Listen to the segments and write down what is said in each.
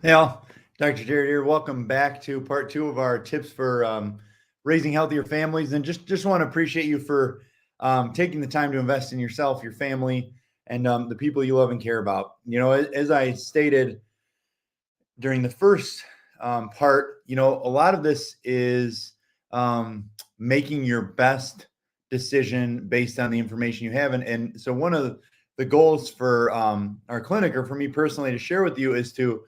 Hey all, Dr. Jared here. Welcome back to part two of our tips for raising healthier families. And just want to appreciate you for taking the time to invest in yourself, your family, and the people you love and care about. As I stated during the first part, a lot of this is making your best decision based on the information you have. And so one of the goals for our clinic, or for me personally to share with you, is to,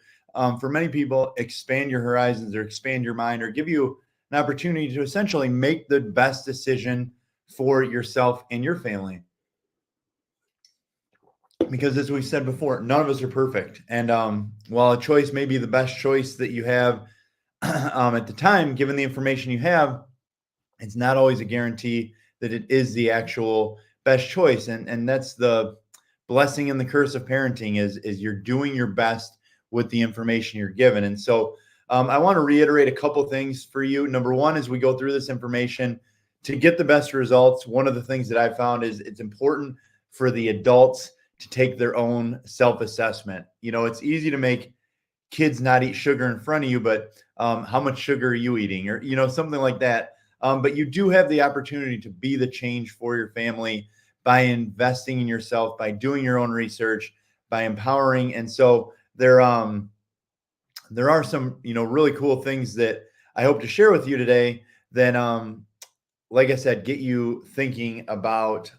for many people, expand your horizons or expand your mind or give you an opportunity to essentially make the best decision for yourself and your family. Because as we said before, none of us are perfect. And while a choice may be the best choice that you have at the time, given the information you have, it's not always a guarantee that it is the actual best choice. And that's the blessing and the curse of parenting is you're doing your best with the information you're given. And so I want to reiterate a couple things for you. Number one, as we go through this information, to get the best results, one of the things that I found is it's important for the adults to take their own self-assessment. It's easy to make kids not eat sugar in front of you, but how much sugar are you eating, or something like that. But you do have the opportunity to be the change for your family by investing in yourself, by doing your own research, by empowering. And so there are some really cool things that I hope to share with you today that like I said, get you thinking about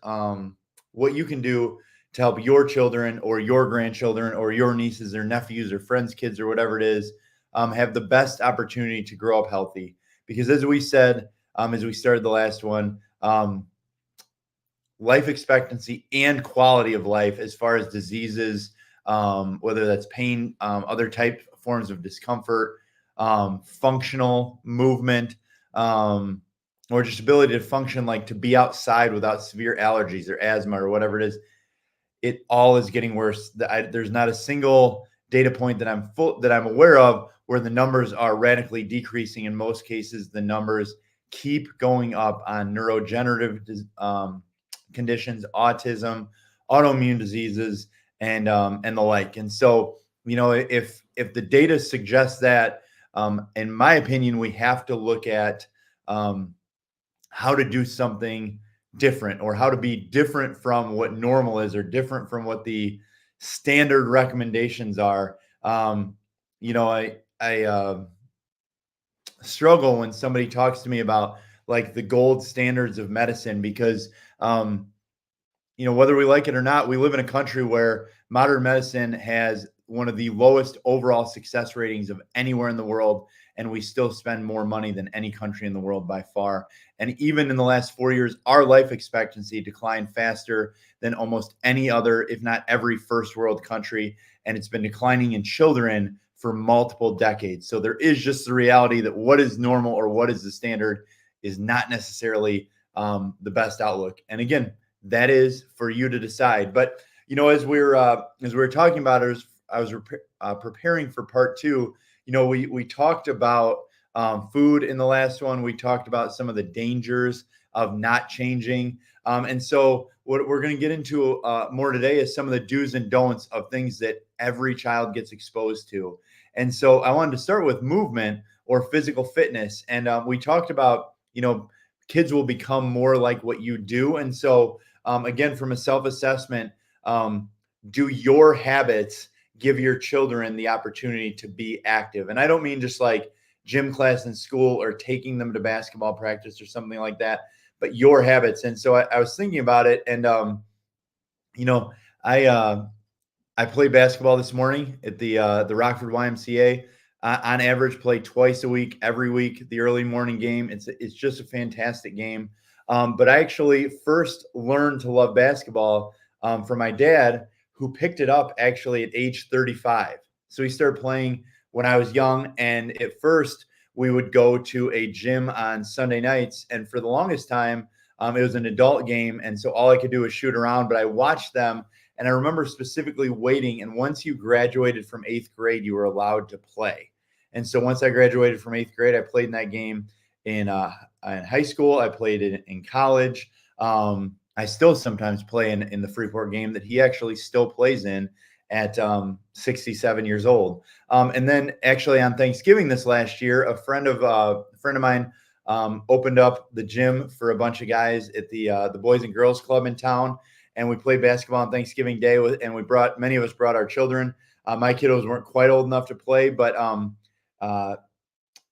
what you can do to help your children or your grandchildren or your nieces or nephews or friends' kids or whatever it is have the best opportunity to grow up healthy. Because as we said, as we started the last one, life expectancy and quality of life as far as diseases, whether that's pain, other type forms of discomfort, functional movement, or just ability to function, like to be outside without severe allergies or asthma or whatever it is, it all is getting worse. There's not a single data point that I'm aware of where the numbers are radically decreasing. In most cases, the numbers keep going up on neurodegenerative conditions, autism, autoimmune diseases, and the like. And so, if the data suggests that, in my opinion, we have to look at how to do something different, or how to be different from what normal is, or different from what the standard recommendations are. I struggle when somebody talks to me about like the gold standards of medicine, because whether we like it or not, we live in a country where modern medicine has one of the lowest overall success ratings of anywhere in the world, and we still spend more money than any country in the world by far. And even in the last 4 years, our life expectancy declined faster than almost any other, if not every first world country. And it's been declining in children for multiple decades. So there is just the reality that what is normal or what is the standard is not necessarily the best outlook. And again, that is for you to decide. But as we were talking about it, I was preparing for part two. We talked about food in the last one. We talked about some of the dangers of not changing. And so what we're going to get into more today is some of the do's and don'ts of things that every child gets exposed to. And so I wanted to start with movement or physical fitness. And we talked about, kids will become more like what you do. And so, again, from a self-assessment, do your habits give your children the opportunity to be active? And I don't mean just like gym class in school or taking them to basketball practice or something like that, but your habits. And so I was thinking about it, and I played basketball this morning at the Rockford YMCA. On average, play twice a week, every week, the early morning game. It's just a fantastic game. But I actually first learned to love basketball from my dad, who picked it up actually at age 35. So he started playing when I was young. And at first, we would go to a gym on Sunday nights. And for the longest time, it was an adult game. And so all I could do was shoot around. But I watched them. And I remember specifically waiting. And once you graduated from 8th grade, you were allowed to play. And so once I graduated from 8th grade, I played in that game in high school. I played it in college. I still sometimes play in the Freeport game that he actually still plays in. at 67 years old. And then actually on Thanksgiving this last year, a friend of mine opened up the gym for a bunch of guys at the Boys and Girls Club in town, and we played basketball on Thanksgiving Day. And many of us brought our children. My kiddos weren't quite old enough to play, but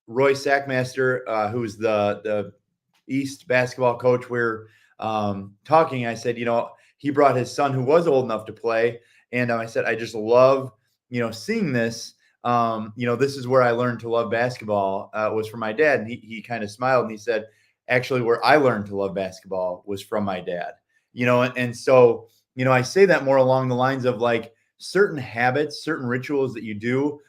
Roy Sackmaster, who's the East basketball coach, we're talking. I said, he brought his son who was old enough to play, and I said, I just love, seeing this. This is where I learned to love basketball. Was from my dad, and he kind of smiled and he said, actually, where I learned to love basketball was from my dad. And so I say that more along the lines of like certain habits, certain rituals that you do.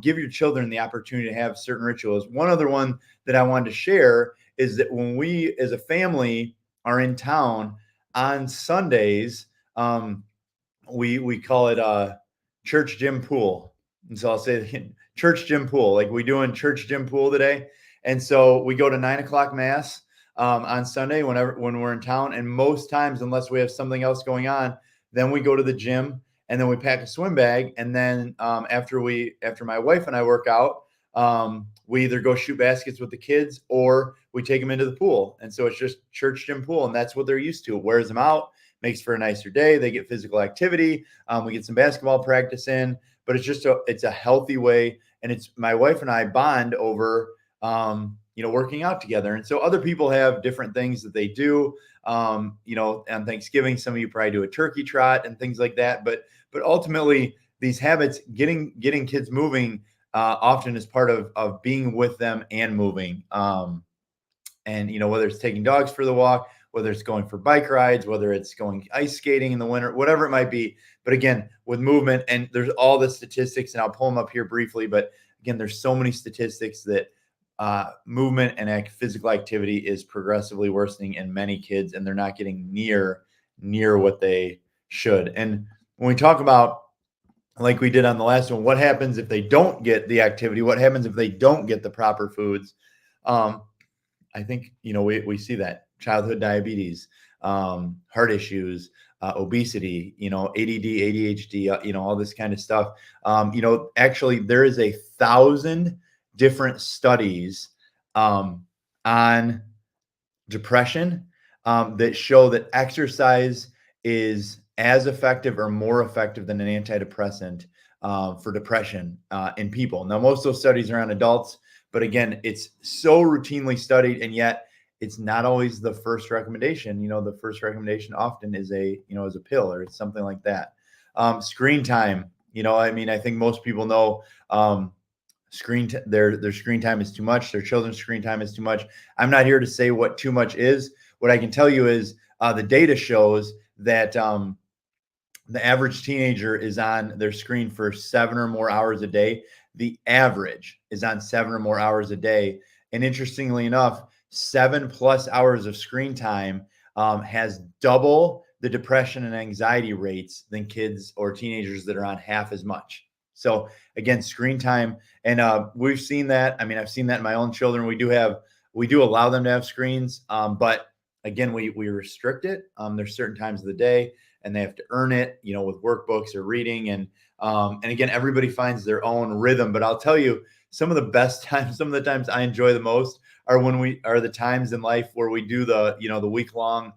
Give your children the opportunity to have certain rituals. One other one that I wanted to share is that when we as a family are in town on Sundays, we call it church gym pool. And so I'll say it again, church gym pool, like we doing church gym pool today. And so we go to 9:00 mass on Sunday when we're in town. And most times, unless we have something else going on, then we go to the gym and then we pack a swim bag. And then after my wife and I work out, we either go shoot baskets with the kids or we take them into the pool. And so it's just church gym pool. And that's what they're used to. It wears them out, makes for a nicer day. They get physical activity. We get some basketball practice in, but it's a healthy way. And it's my wife and I bond over, working out together. And so other people have different things that they do. On Thanksgiving, some of you probably do a turkey trot and things like that. But ultimately, these habits, getting kids moving, often is part of being with them and moving. And whether it's taking dogs for the walk, whether it's going for bike rides, whether it's going ice skating in the winter, whatever it might be. But again, with movement, and there's all the statistics, and I'll pull them up here briefly. But again, there's so many statistics that movement and physical activity is progressively worsening in many kids, and they're not getting near what they should. And when we talk about, like we did on the last one, what happens if they don't get the activity? What happens if they don't get the proper foods? I think, we see that childhood diabetes, heart issues, obesity, ADD, ADHD, all this kind of stuff. Actually, there is 1,000 different studies on depression that show that exercise is as effective or more effective than an antidepressant for depression in people. Now, most of those studies are on adults, but again, it's so routinely studied, and yet it's not always the first recommendation. The first recommendation often is a pill or it's something like that. Screen time. I think most people know their screen time is too much. Their children's screen time is too much. I'm not here to say what too much is. What I can tell you is the data shows that the average teenager is on their screen for 7 or more hours a day. The average is on 7 or more hours a day. And interestingly enough, 7+ hours of screen time has double the depression and anxiety rates than kids or teenagers that are on half as much. So again, screen time, and we've seen that. I've seen that in my own children. We do allow them to have screens, but again, we restrict it. There's certain times of the day, and they have to earn it, with workbooks or reading. And again, everybody finds their own rhythm. But I'll tell you, some of the best times, some of the times I enjoy the most are the times in life where we do the week-long,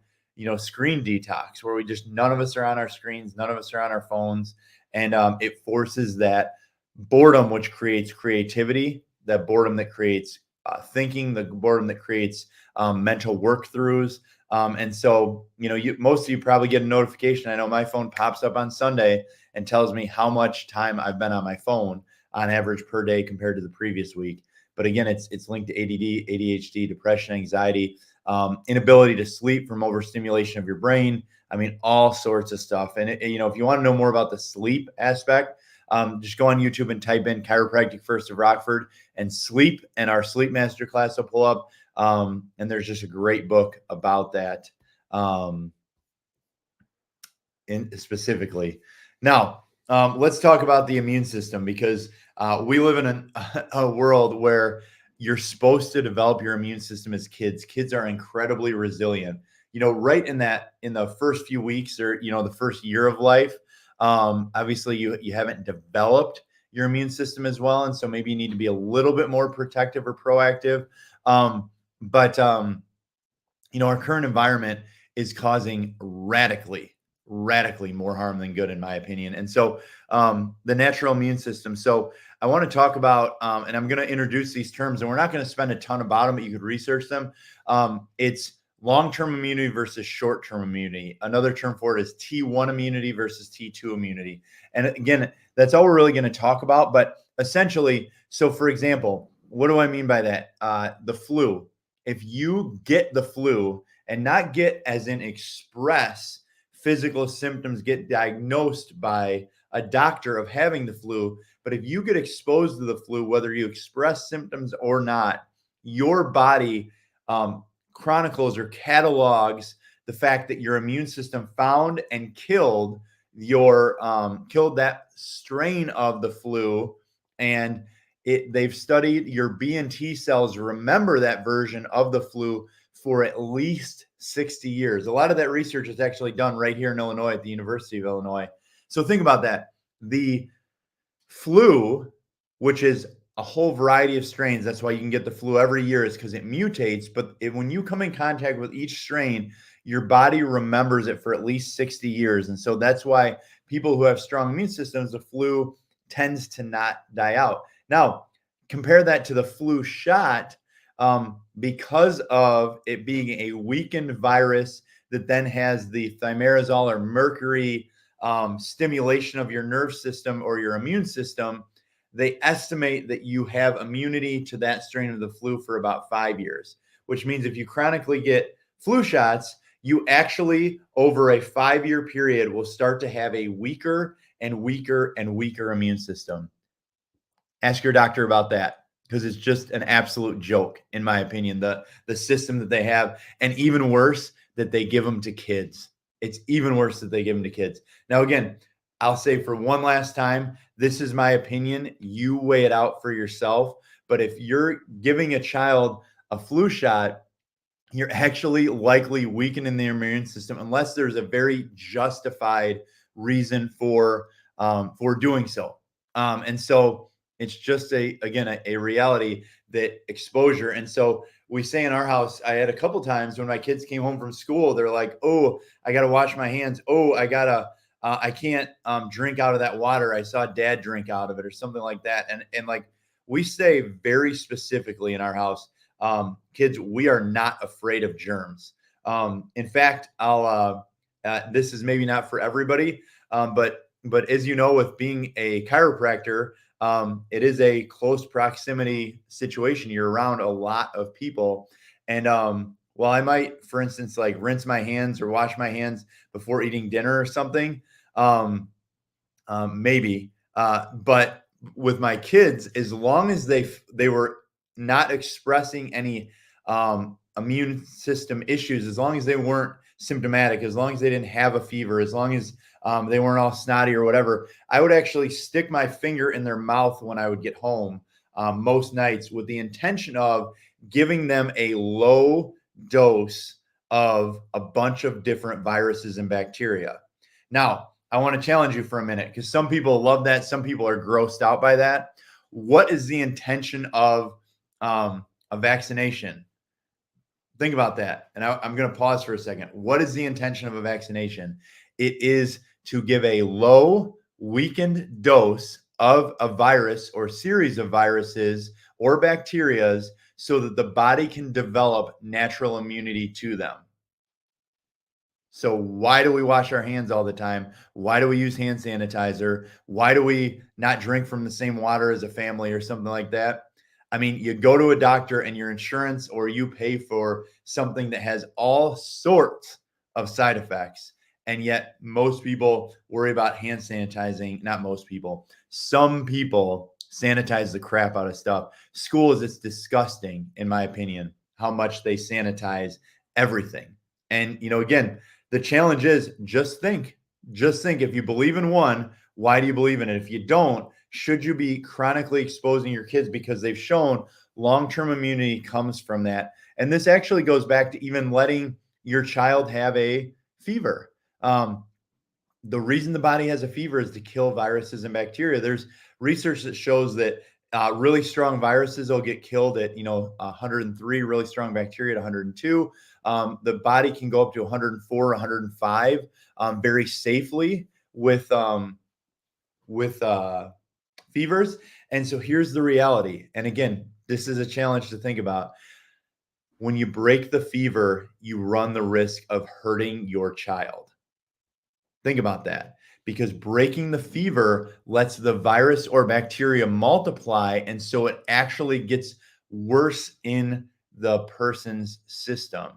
screen detox, where none of us are on our screens, none of us are on our phones. And it forces that boredom, which creates creativity, that boredom that creates thinking, the boredom that creates mental work throughs. And so, most of you probably get a notification. I know my phone pops up on Sunday and tells me how much time I've been on my phone on average per day compared to the previous week. But again, it's linked to ADD, ADHD, depression, anxiety, inability to sleep from overstimulation of your brain. All sorts of stuff. And, if you want to know more about the sleep aspect, just go on YouTube and type in Chiropractic First of Rockford and sleep, and our sleep master class will pull up. And there's just a great book about that specifically. Now, let's talk about the immune system, because we live in a world where you're supposed to develop your immune system as kids. Kids are incredibly resilient. Right in the first few weeks or, the first year of life, Obviously, you haven't developed your immune system as well, and so maybe you need to be a little bit more protective or proactive. But our current environment is causing radically more harm than good, in my opinion. And so, the natural immune system. So, I want to talk about, and I'm going to introduce these terms, and we're not going to spend a ton about them, but you could research them. It's long-term immunity versus short-term immunity. Another term for it is T1 immunity versus T2 immunity. And again, that's all we're really going to talk about. But essentially, so for example, what do I mean by that? The flu. If you get the flu, and not get as in express physical symptoms, get diagnosed by a doctor of having the flu, but if you get exposed to the flu, whether you express symptoms or not, your body chronicles or catalogs the fact that your immune system found and killed that strain of the flu. And they've studied your B and T cells remember that version of the flu for at least 60 years. A lot of that research is actually done right here in Illinois at the University of Illinois. So think about that. The flu, which is a whole variety of strains, that's why you can get the flu every year, is because it mutates. But when you come in contact with each strain, your body remembers it for at least 60 years. And so that's why people who have strong immune systems, the flu tends to not die out. Now, compare that to the flu shot. Because of it being a weakened virus that then has the thimerosal or mercury stimulation of your nerve system or your immune system, they estimate that you have immunity to that strain of the flu for about 5 years, which means if you chronically get flu shots, you actually, over a 5-year period, will start to have a weaker and weaker and weaker immune system. Ask your doctor about that, because it's just an absolute joke, in my opinion, the system that they have, and even worse, that they give them to kids. It's even worse that they give them to kids. Now, again, I'll say for one last time, this is my opinion. You weigh it out for yourself. But if you're giving a child a flu shot, you're actually likely weakening their immune system unless there's a very justified reason for doing so. And so it's just a reality that exposure. And so we say in our house, I had a couple times when my kids came home from school, they're like, "Oh, I got to wash my hands. Oh, I can't drink out of that water. I saw dad drink out of it," or something like that. And like, we say very specifically in our house, kids, we are not afraid of germs. In fact, this is maybe not for everybody, but as you know, with being a chiropractor, it is a close proximity situation. You're around a lot of people. And while I might, for instance, like rinse my hands or wash my hands before eating dinner or something, maybe. But with my kids, as long as they were not expressing any immune system issues, as long as they weren't symptomatic, as long as they didn't have a fever, as long as they weren't all snotty or whatever, I would actually stick my finger in their mouth when I would get home most nights, with the intention of giving them a low dose of a bunch of different viruses and bacteria. Now, I want to challenge you for a minute, because some people love that. Some people are grossed out by that. What is the intention of a vaccination? Think about that. And I'm going to pause for a second. What is the intention of a vaccination? It is to give a low, weakened dose of a virus or series of viruses or bacterias so that the body can develop natural immunity to them. So why do we wash our hands all the time? Why do we use hand sanitizer? Why do we not drink from the same water as a family or something like that? I mean, you go to a doctor and your insurance, or you pay for something that has all sorts of side effects. And yet most people worry about hand sanitizing. Not most people. Some people sanitize the crap out of stuff. Schools, it's disgusting, in my opinion, how much they sanitize everything. And, again, the challenge is just think if you believe in one, why do you believe in it? If you don't, should you be chronically exposing your kids? Because they've shown long-term immunity comes from that. And this actually goes back to even letting your child have a fever. the reason the body has a fever is to kill viruses and bacteria. There's research that shows that really strong viruses will get killed at 103, really strong bacteria at 102. The body can go up to 104, 105 very safely with fevers. And so here's the reality. And again, this is a challenge to think about. When you break the fever, you run the risk of hurting your child. Think about that, because breaking the fever lets the virus or bacteria multiply. And so it actually gets worse in the person's system.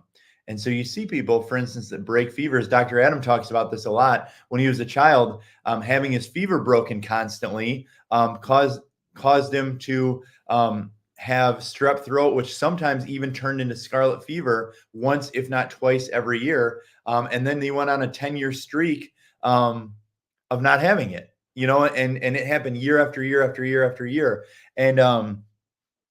And so you see people, for instance, that break fevers. Dr. Adam talks about this a lot. When he was a child, having his fever broken constantly caused him to have strep throat, which sometimes even turned into scarlet fever once, if not twice every year. And then he went on a 10-year streak of not having it, and it happened year after year after year after year. And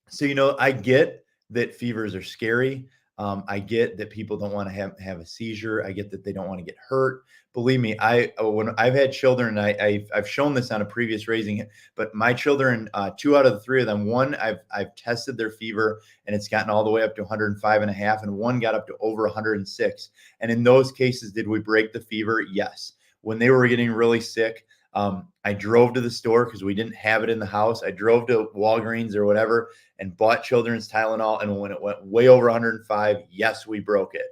so, I get that fevers are scary. I get that people don't want to have a seizure. I get that they don't want to get hurt. Believe me, when I've had children, I've shown this on a previous raising, but my children, 2 out of the 3 of them, one I've tested their fever and it's gotten all the way up to 105.5, and one got up to over 106. And in those cases, did we break the fever? Yes. When they were getting really sick, I drove to the store because we didn't have it in the house. I drove to Walgreens or whatever and bought children's Tylenol. And when it went way over 105, yes, we broke it,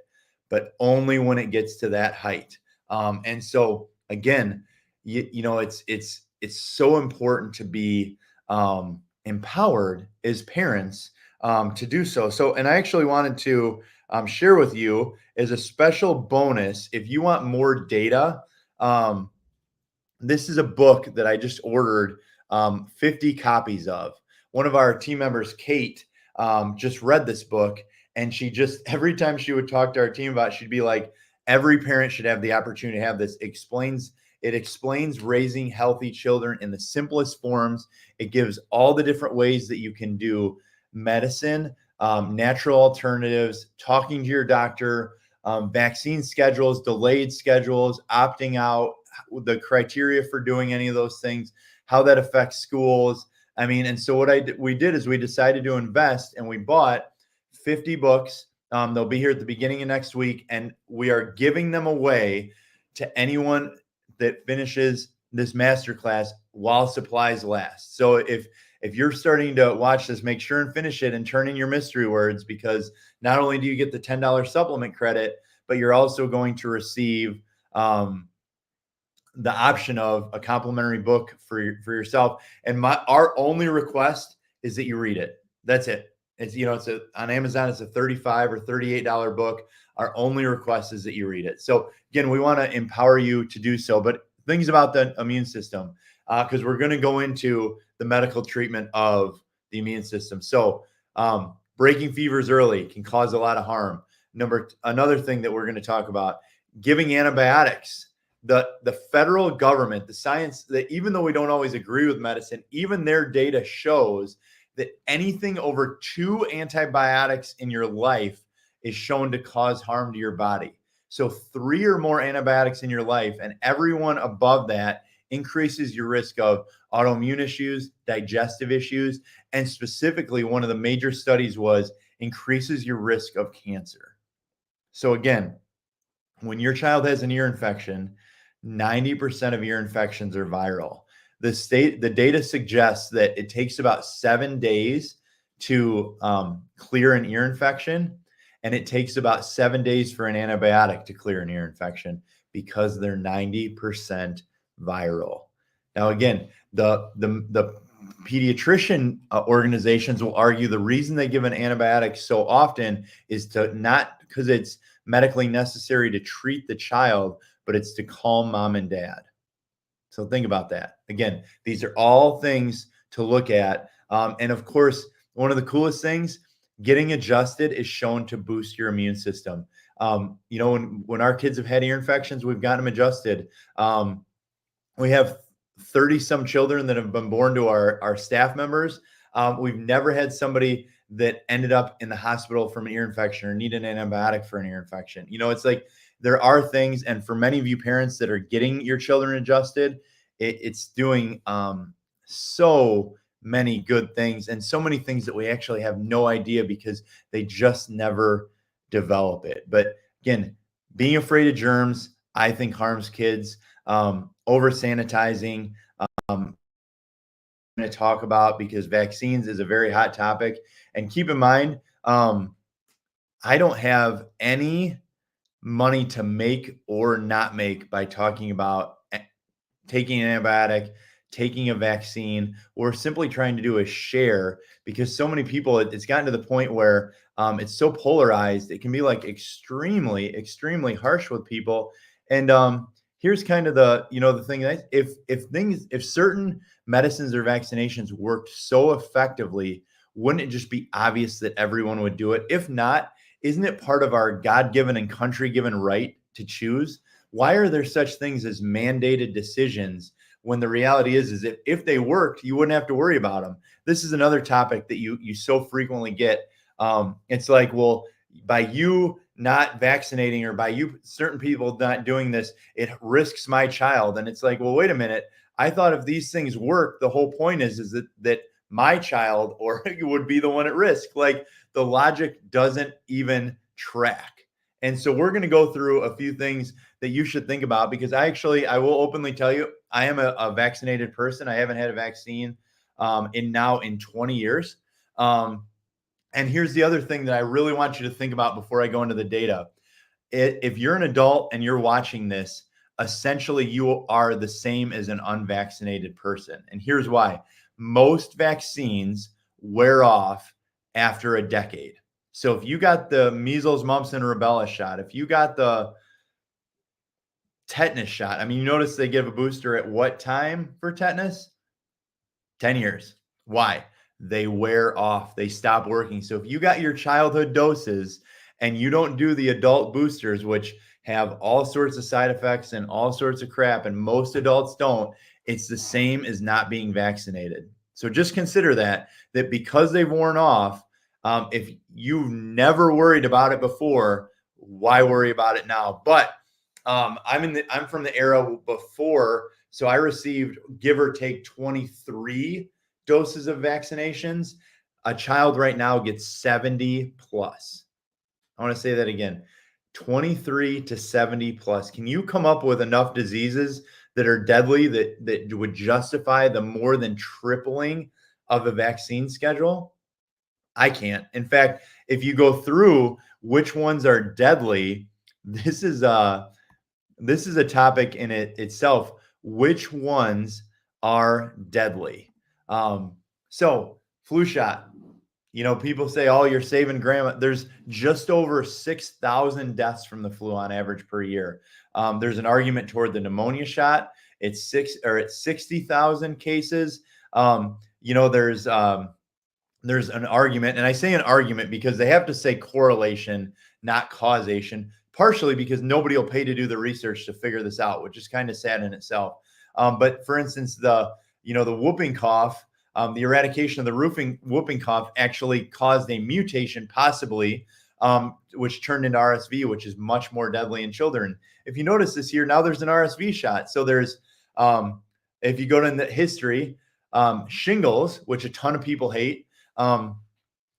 but only when it gets to that height. And so again, it's so important to be empowered as parents to do so. So, and I actually wanted to share with you as a special bonus, if you want more data. This is a book that I just ordered 50 copies of. One of our team members, Kate, just read this book, and she just, every time she would talk to our team about it, she'd be like, every parent should have the opportunity to have this. It explains raising healthy children in the simplest forms. It gives all the different ways that you can do medicine, natural alternatives, talking to your doctor, vaccine schedules, delayed schedules, opting out, the criteria for doing any of those things, how that affects schools. I mean, and so what we did is we decided to invest, and we bought 50 books. They'll be here at the beginning of next week, and we are giving them away to anyone that finishes this masterclass while supplies last. So if you're starting to watch this, make sure and finish it and turn in your mystery words, because not only do you get the $10 supplement credit, but you're also going to receive the option of a complimentary book for yourself. And our only request is that you read it. That's it. It's, on Amazon, it's a $35 or $38 book. Our only request is that you read it. So again, we want to empower you to do so. But things about the immune system, because we're going to go into the medical treatment of the immune system. So breaking fevers early can cause a lot of harm. Another thing that we're going to talk about, giving antibiotics. The federal government, the science, that even though we don't always agree with medicine, even their data shows that anything over 2 antibiotics in your life is shown to cause harm to your body. So 3 or more antibiotics in your life, and everyone above that increases your risk of autoimmune issues, digestive issues, and specifically one of the major studies was increases your risk of cancer. So again, when your child has an ear infection, 90% of ear infections are viral. The data suggests that it takes about 7 days to clear an ear infection, and it takes about 7 days for an antibiotic to clear an ear infection because they're 90% viral. Now, again, the pediatrician organizations will argue the reason they give an antibiotic so often is to not because it's medically necessary to treat the child, but it's to calm mom and dad. So think about that. Again, these are all things to look at. And of course, one of the coolest things, getting adjusted is shown to boost your immune system. When our kids have had ear infections, we've gotten them adjusted. We have 30 some children that have been born to our staff members. We've never had somebody that ended up in the hospital from an ear infection or needed an antibiotic for an ear infection. It's like there are things, and for many of you parents that are getting your children adjusted, it's doing so many good things and so many things that we actually have no idea because they just never develop it. But again, being afraid of germs, I think harms kids. Over sanitizing, I'm going to talk about because vaccines is a very hot topic. And keep in mind, I don't have any money to make or not make by talking about taking an antibiotic, taking a vaccine, or simply trying to do a share because so many people, it's gotten to the point where it's so polarized. It can be like extremely, extremely harsh with people. And here's kind of the thing that if certain medicines or vaccinations worked so effectively, wouldn't it just be obvious that everyone would do it? If not, isn't it part of our God-given and country-given right to choose? Why are there such things as mandated decisions when the reality is that if they worked, you wouldn't have to worry about them? This is another topic that you so frequently get. It's like, well, by you not vaccinating or by you certain people not doing this, it risks my child. And it's like, well, wait a minute. I thought if these things work, the whole point is that my child or would be the one at risk. Like the logic doesn't even track. And so we're going to go through a few things that you should think about because I will openly tell you, I am a vaccinated person. I haven't had a vaccine in 20 years. And here's the other thing that I really want you to think about before I go into the data. If you're an adult and you're watching this, essentially you are the same as an unvaccinated person. And here's why. Most vaccines wear off after a decade. So if you got the measles, mumps, and rubella shot, if you got the tetanus shot, I mean, you notice they give a booster at what time for tetanus? 10 years. Why? They wear off. They stop working. So if you got your childhood doses and you don't do the adult boosters, which have all sorts of side effects and all sorts of crap, and most adults don't, it's the same as not being vaccinated. So just consider that because they've worn off, if you never worried about it before, why worry about it now? But I'm from the era before, so I received give or take 23 doses of vaccinations. A child right now gets 70 plus. I want to say that again. 23 to 70 plus. Can you come up with enough diseases that are deadly that would justify the more than tripling of a vaccine schedule? I can't. In fact, if you go through which ones are deadly, this is a topic in itself. Which ones are deadly? So flu shot. People say, "Oh, you're saving grandma." There's just over 6,000 deaths from the flu on average per year. There's an argument toward the pneumonia shot. It's 60,000 cases. There's an argument, and I say an argument because they have to say correlation, not causation, partially because nobody will pay to do the research to figure this out, which is kind of sad in itself. But for instance, the whooping cough, the eradication of the whooping cough actually caused a mutation, possibly, which turned into RSV, which is much more deadly in children. If you notice this year, now there's an RSV shot. So there's, if you go to the history, shingles, which a ton of people hate,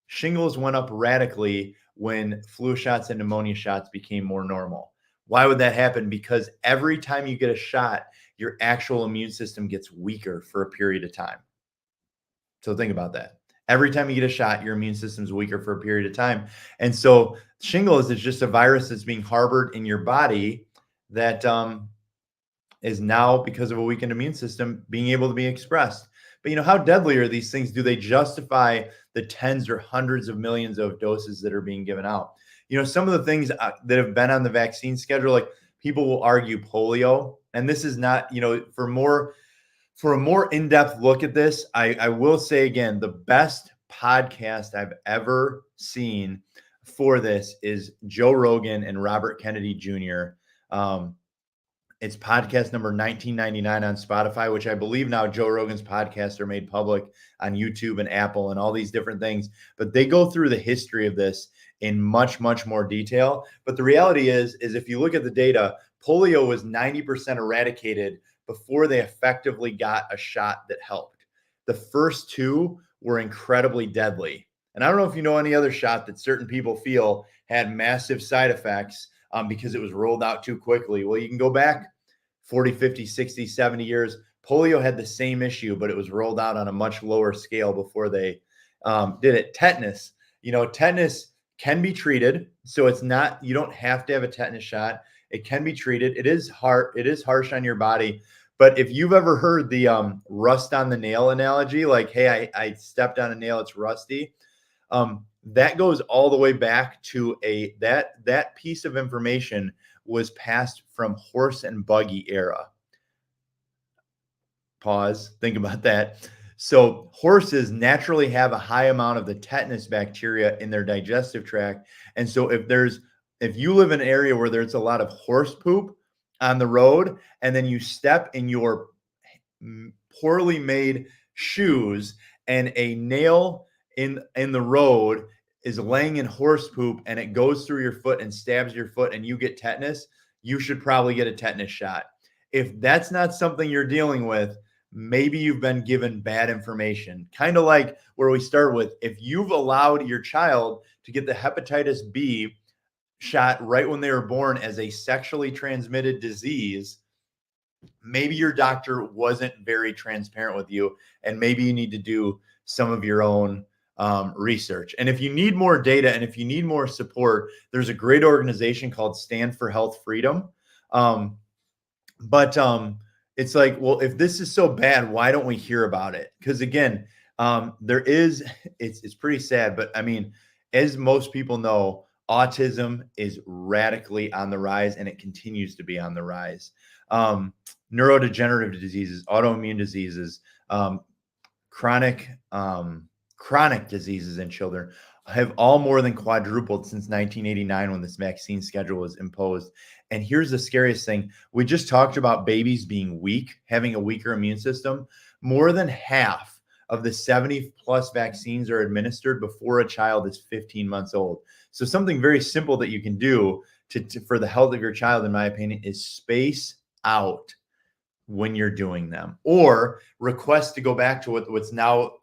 shingles went up radically when flu shots and pneumonia shots became more normal. Why would that happen? Because every time you get a shot, your actual immune system gets weaker for a period of time. So think about that. Every time you get a shot, your immune system's weaker for a period of time. And so shingles is just a virus that's being harbored in your body that is now, because of a weakened immune system, being able to be expressed. But how deadly are these things? Do they justify the tens or hundreds of millions of doses that are being given out? Some of the things that have been on the vaccine schedule, like people will argue polio, and this is not, for a more in-depth look at this, I will say again, the best podcast I've ever seen for this is Joe Rogan and Robert Kennedy Jr. It's podcast number 1999 on Spotify, which I believe now Joe Rogan's podcasts are made public on YouTube and Apple and all these different things. But they go through the history of this in much, much more detail. But the reality is if you look at the data, polio was 90% eradicated before they effectively got a shot that helped. The first two were incredibly deadly. And I don't know if you know any other shot that certain people feel had massive side effects because it was rolled out too quickly. Well, you can go back 40, 50, 60, 70 years. Polio had the same issue, but it was rolled out on a much lower scale before they did it. Tetanus, tetanus can be treated. So it's not, you don't have to have a tetanus shot. It can be treated. It is hard. It is harsh on your body. But if you've ever heard the rust on the nail analogy, like, hey, I stepped on a nail, it's rusty. That goes all the way back to that piece of information was passed from horse and buggy era. Pause, think about that. So horses naturally have a high amount of the tetanus bacteria in their digestive tract. And so if you live in an area where there's a lot of horse poop on the road, and then you step in your poorly made shoes and a nail in the road is laying in horse poop and it goes through your foot and stabs your foot and you get tetanus, you should probably get a tetanus shot. If that's not something you're dealing with, maybe you've been given bad information. Kind of like where we start with, if you've allowed your child to get the hepatitis B shot right when they were born as a sexually transmitted disease, maybe your doctor wasn't very transparent with you, and maybe you need to do some of your own research. And if you need more data and if you need more support, there's a great organization called Stand for Health Freedom. But it's like, well, if this is so bad, why don't we hear about it? Because again, it's pretty sad, but I mean, as most people know, autism is radically on the rise and it continues to be on the rise. Neurodegenerative diseases, autoimmune diseases, chronic diseases in children have all more than quadrupled since 1989 when this vaccine schedule was imposed. And here's the scariest thing. We just talked about babies being weak, having a weaker immune system. More than half of the 70 plus vaccines are administered before a child is 15 months old. So something very simple that you can do for the health of your child, in my opinion, is space out when you're doing them, or request to go back to what's now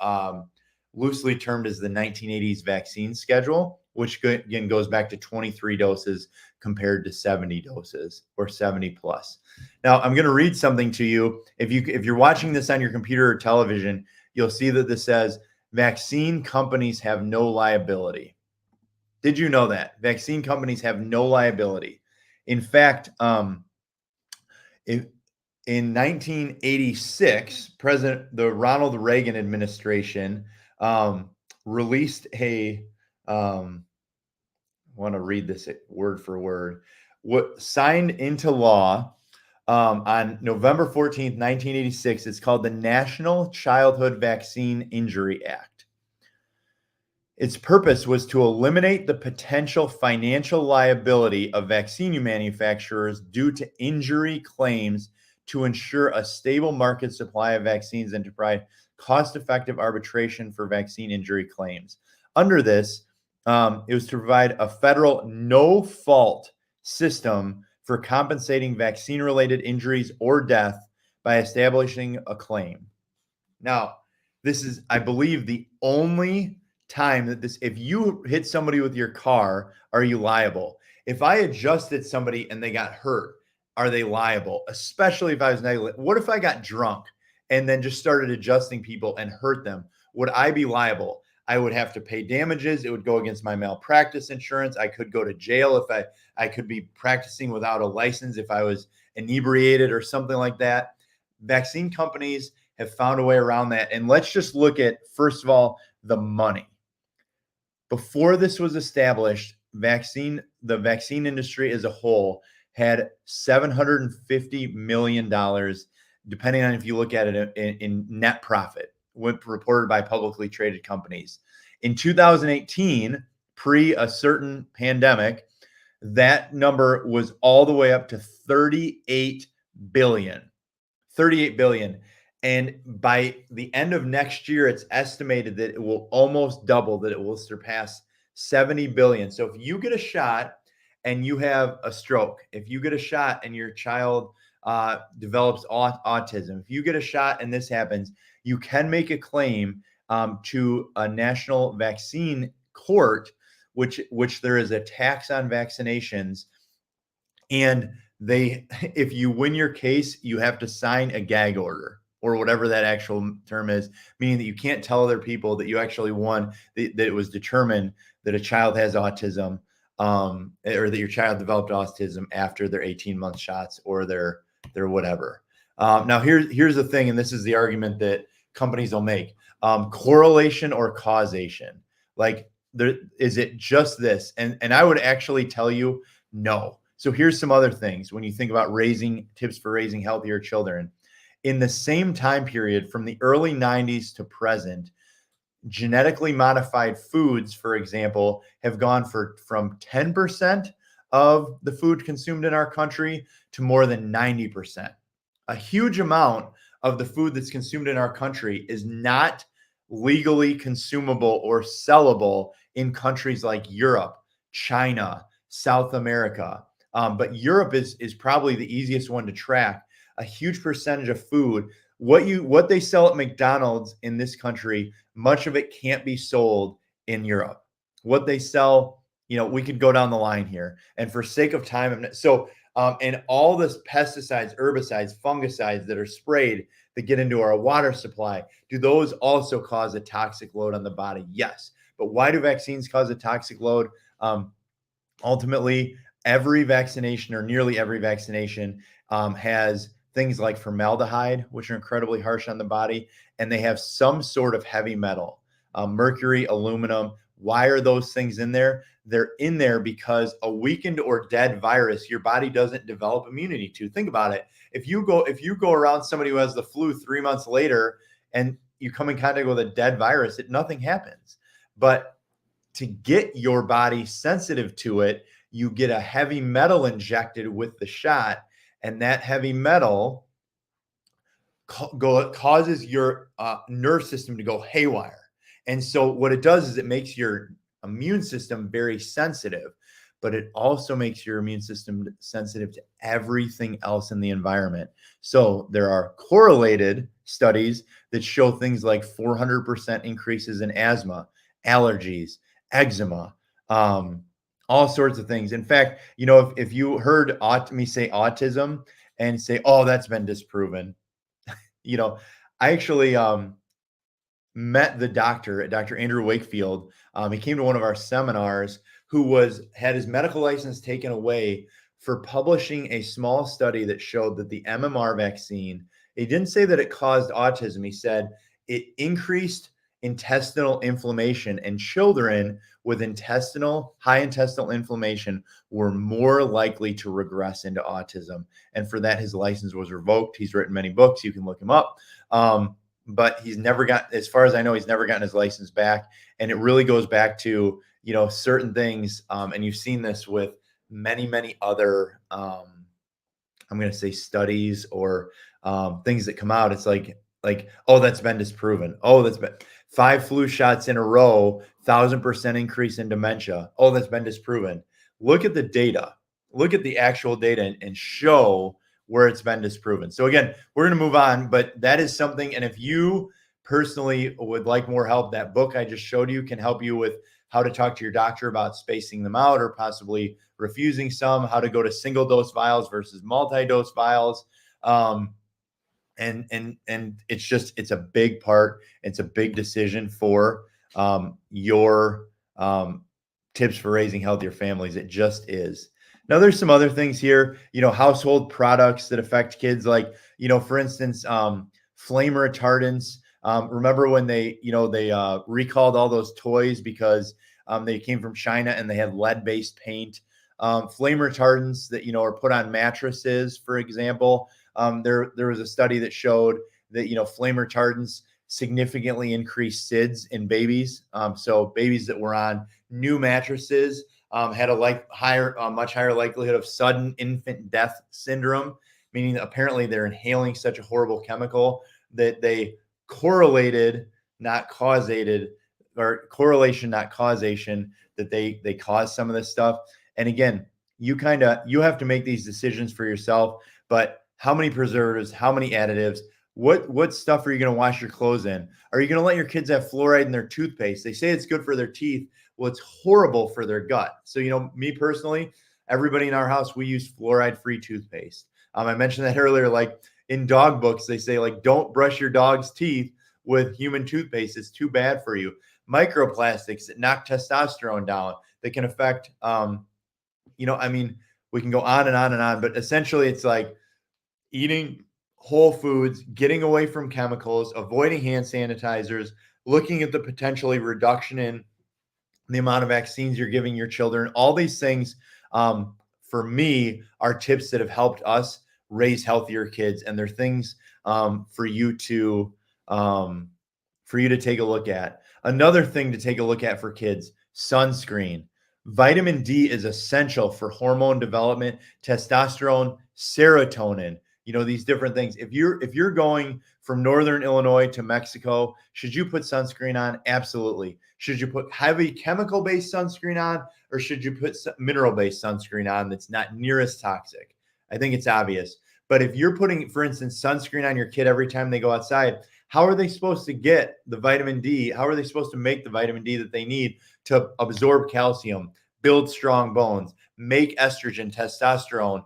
loosely termed as the 1980s vaccine schedule, which again goes back to 23 doses compared to 70 doses or 70 plus. Now, I'm going to read something to you. If you're watching this on your computer or television, you'll see that this says vaccine companies have no liability. Did you know that? Vaccine companies have no liability. In fact, in 1986, the Ronald Reagan administration released I want to read this word for word, what signed into law on November 14th, 1986. It's called the National Childhood Vaccine Injury Act. Its purpose was to eliminate the potential financial liability of vaccine manufacturers due to injury claims, to ensure a stable market supply of vaccines, and to provide cost-effective arbitration for vaccine injury claims. Under this, it was to provide a federal no-fault system for compensating vaccine-related injuries or death by establishing a claim. Now, this is, I believe, the only time that if you hit somebody with your car, are you liable? If I adjusted somebody and they got hurt, are they liable? Especially if I was negligent. What if I got drunk and then just started adjusting people and hurt them? Would I be liable? I would have to pay damages. It would go against my malpractice insurance. I could go to jail if I could be practicing without a license if I was inebriated or something like that. Vaccine companies have found a way around that. And let's just look at, first of all, the money. Before this was established, the vaccine industry as a whole had $750 million, depending on if you look at it in net profit, reported by publicly traded companies. In 2018, pre a certain pandemic, that number was all the way up to $38 billion. 38 billion. And by the end of next year, it's estimated that it will almost double, that it will surpass 70 billion. So if you get a shot and you have a stroke, if you get a shot and your child develops autism, if you get a shot and this happens, you can make a claim to a national vaccine court, which there is a tax on vaccinations, and they if you win your case, you have to sign a gag order or whatever that actual term is, meaning that you can't tell other people that you actually won, that it was determined that a child has autism, or that your child developed autism after their 18-month shots or their whatever. Now here's the thing, and this is the argument that companies will make: correlation or causation. Like, there is it just this? And I would actually tell you no. So here's some other things when you think about tips for raising healthier children. In the same time period from the early 90s to present, genetically modified foods, for example, have gone from 10% of the food consumed in our country to more than 90%. A huge amount of the food that's consumed in our country is not legally consumable or sellable in countries like Europe, China, South America. But Europe is probably the easiest one to track. A huge percentage of food, what they sell at McDonald's in this country, much of it can't be sold in Europe. What they sell, we could go down the line here. And for sake of time, and all this pesticides, herbicides, fungicides that are sprayed that get into our water supply, do those also cause a toxic load on the body? Yes. But why do vaccines cause a toxic load? Ultimately, every vaccination, or nearly every vaccination, has things like formaldehyde, which are incredibly harsh on the body, and they have some sort of heavy metal, mercury, aluminum. Why are those things in there? They're in there because a weakened or dead virus, your body doesn't develop immunity to. Think about it. If you go around somebody who has the flu 3 months later and you come in contact with a dead virus, nothing happens. But to get your body sensitive to it, you get a heavy metal injected with the shot, and that heavy metal causes your nerve system to go haywire. And so what it does is it makes your immune system very sensitive, but it also makes your immune system sensitive to everything else in the environment. So there are correlated studies that show things like 400% increases in asthma, allergies, eczema, all sorts of things. In fact, if you heard me say autism and say, "Oh, that's been disproven," I actually met the doctor, Dr. Andrew Wakefield. He came to one of our seminars, who had his medical license taken away for publishing a small study that showed that the MMR vaccine, he didn't say that it caused autism. He said it increased intestinal inflammation, and children with high intestinal inflammation were more likely to regress into autism. And for that, his license was revoked. He's written many books. You can look him up. But he's never got, as far as I know, he's never gotten his license back. And it really goes back to, certain things. And you've seen this with many, many other, I'm going to say studies or things that come out. It's like, oh, that's been disproven. Oh, that's been 5 flu shots in a row, 1,000% increase in dementia. Oh, that's been disproven. Look at the data. Look at the actual data and show where it's been disproven. So again, we're going to move on, but that is something. And if you personally would like more help, that book I just showed you can help you with how to talk to your doctor about spacing them out or possibly refusing some, how to go to single dose vials versus multi-dose vials. And it's a big part. It's a big decision for your tips for raising healthier families. It just is. Now, there's some other things here, household products that affect kids, like, for instance, flame retardants. Remember when they recalled all those toys because they came from China and they had lead-based paint. Flame retardants that, are put on mattresses, for example. There was a study that showed that, flame retardants significantly increase SIDS in babies. So babies that were on new mattresses had a much higher likelihood of sudden infant death syndrome, meaning that apparently they're inhaling such a horrible chemical that they correlated, not causated, or correlation, not causation, that they cause some of this stuff. And again, you have to make these decisions for yourself. But how many preservatives, how many additives, what stuff are you going to wash your clothes in? Are you going to let your kids have fluoride in their toothpaste? They say it's good for their teeth. Well, it's horrible for their gut. So, me personally, everybody in our house, we use fluoride-free toothpaste. I mentioned that earlier, like in dog books, they say, like, don't brush your dog's teeth with human toothpaste. It's too bad for you. Microplastics that knock testosterone down, that can affect, we can go on and on and on, but essentially it's like eating whole foods, getting away from chemicals, avoiding hand sanitizers, looking at the potentially reduction in the amount of vaccines you're giving your children. All these things, for me, are tips that have helped us raise healthier kids, and they're things for you to take a look at. Another thing to take a look at for kids: sunscreen. Vitamin D is essential for hormone development, testosterone, serotonin. These different things. If you're going from Northern Illinois to Mexico, should you put sunscreen on? Absolutely. Should you put heavy chemical-based sunscreen on, or should you put mineral-based sunscreen on that's not near as toxic? I think it's obvious. But if you're putting, for instance, sunscreen on your kid every time they go outside, how are they supposed to get the vitamin D? How are they supposed to make the vitamin D that they need to absorb calcium, build strong bones, make estrogen, testosterone,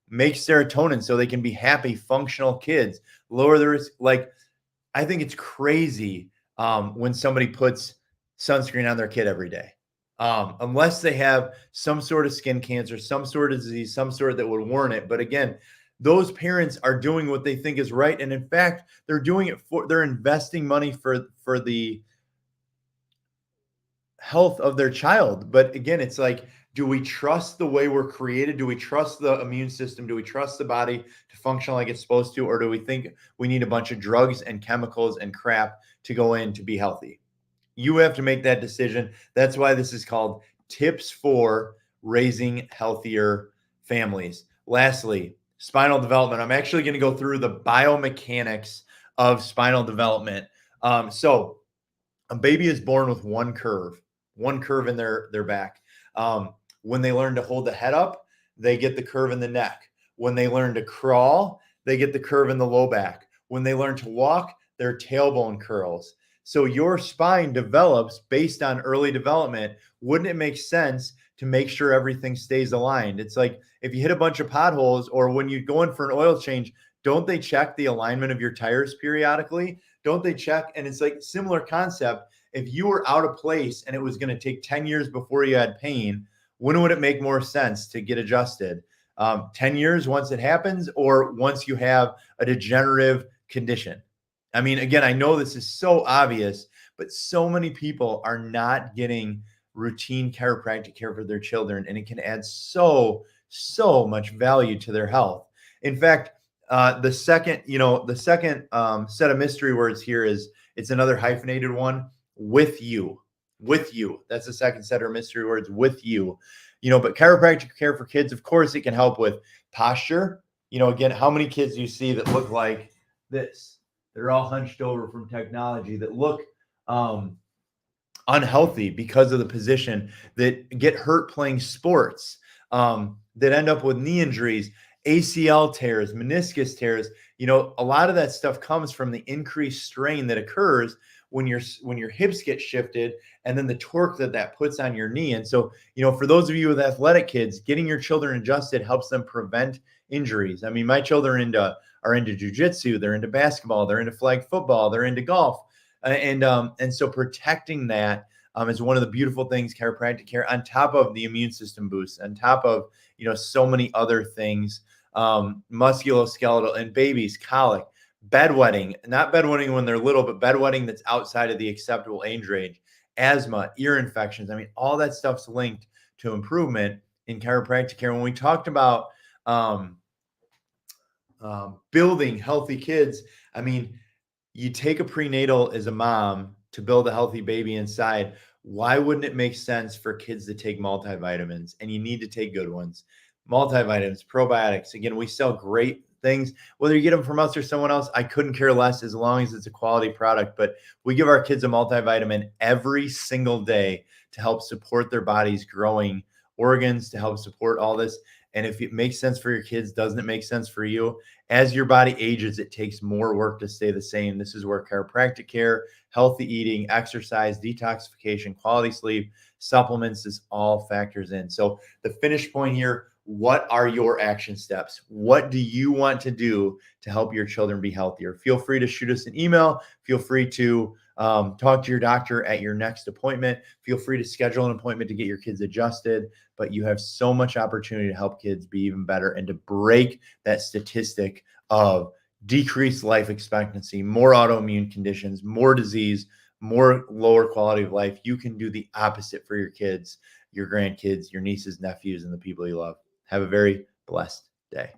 make serotonin so they can be happy, functional kids, lower the risk? Like, I think it's crazy when somebody puts sunscreen on their kid every day, unless they have some sort of skin cancer, some sort of disease, some sort that would warrant it. But again, those parents are doing what they think is right, and in fact, they're investing money for the health of their child. But again, it's like, do we trust the way we're created? Do we trust the immune system? Do we trust the body to function like it's supposed to? Or do we think we need a bunch of drugs and chemicals and crap to go in to be healthy? You have to make that decision. That's why this is called Tips for Raising Healthier Families. Lastly, spinal development. I'm actually going to go through the biomechanics of spinal development. So a baby is born with one curve in their back. When they learn to hold the head up, they get the curve in the neck. When they learn to crawl, they get the curve in the low back. When they learn to walk, their tailbone curls. So your spine develops based on early development. Wouldn't it make sense to make sure everything stays aligned? It's like if you hit a bunch of potholes, or when you go in for an oil change, don't they check the alignment of your tires periodically? Don't they check? And it's like similar concept. If you were out of place and it was going to take 10 years before you had pain, when would it make more sense to get adjusted? 10 years once it happens, or once you have a degenerative condition? I mean, again, I know this is so obvious, but so many people are not getting routine chiropractic care for their children, and it can add so much value to their health. In fact, the second set of mystery words here is, it's another hyphenated one: with you. That's the second set of mystery words: with you. But chiropractic care for kids, of course, it can help with posture. Again, how many kids do you see that look like this? They're all hunched over from technology, that look unhealthy because of the position, that get hurt playing sports, that end up with knee injuries, ACL tears, meniscus tears. A lot of that stuff comes from the increased strain that occurs when your hips get shifted, and then the torque that puts on your knee. And so, for those of you with athletic kids, getting your children adjusted helps them prevent injuries. I mean, my children are into jujitsu, they're into basketball, they're into flag football, they're into golf. And so protecting that is one of the beautiful things chiropractic care, on top of the immune system boost, on top of, so many other things, musculoskeletal, and babies, colic, bedwetting, not bedwetting when they're little, but bedwetting that's outside of the acceptable age range, asthma, ear infections. I mean, all that stuff's linked to improvement in chiropractic care. When we talked about building healthy kids, I mean, you take a prenatal as a mom to build a healthy baby inside. Why wouldn't it make sense for kids to take multivitamins? And you need to take good ones. multivitamins, probiotics. Again, we sell great things. Whether you get them from us or someone else, I couldn't care less as long as it's a quality product. But we give our kids a multivitamin every single day to help support their body's growing organs, to help support all this. And if it makes sense for your kids, doesn't it make sense for you? As your body ages, it takes more work to stay the same. This is where chiropractic care, healthy eating, exercise, detoxification, quality sleep, supplements, this all factors in. So the finish point here, what are your action steps? What do you want to do to help your children be healthier? Feel free to shoot us an email. Feel free to talk to your doctor at your next appointment. Feel free to schedule an appointment to get your kids adjusted. But you have so much opportunity to help kids be even better and to break that statistic of decreased life expectancy, more autoimmune conditions, more disease, more lower quality of life. You can do the opposite for your kids, your grandkids, your nieces, nephews, and the people you love. Have a very blessed day.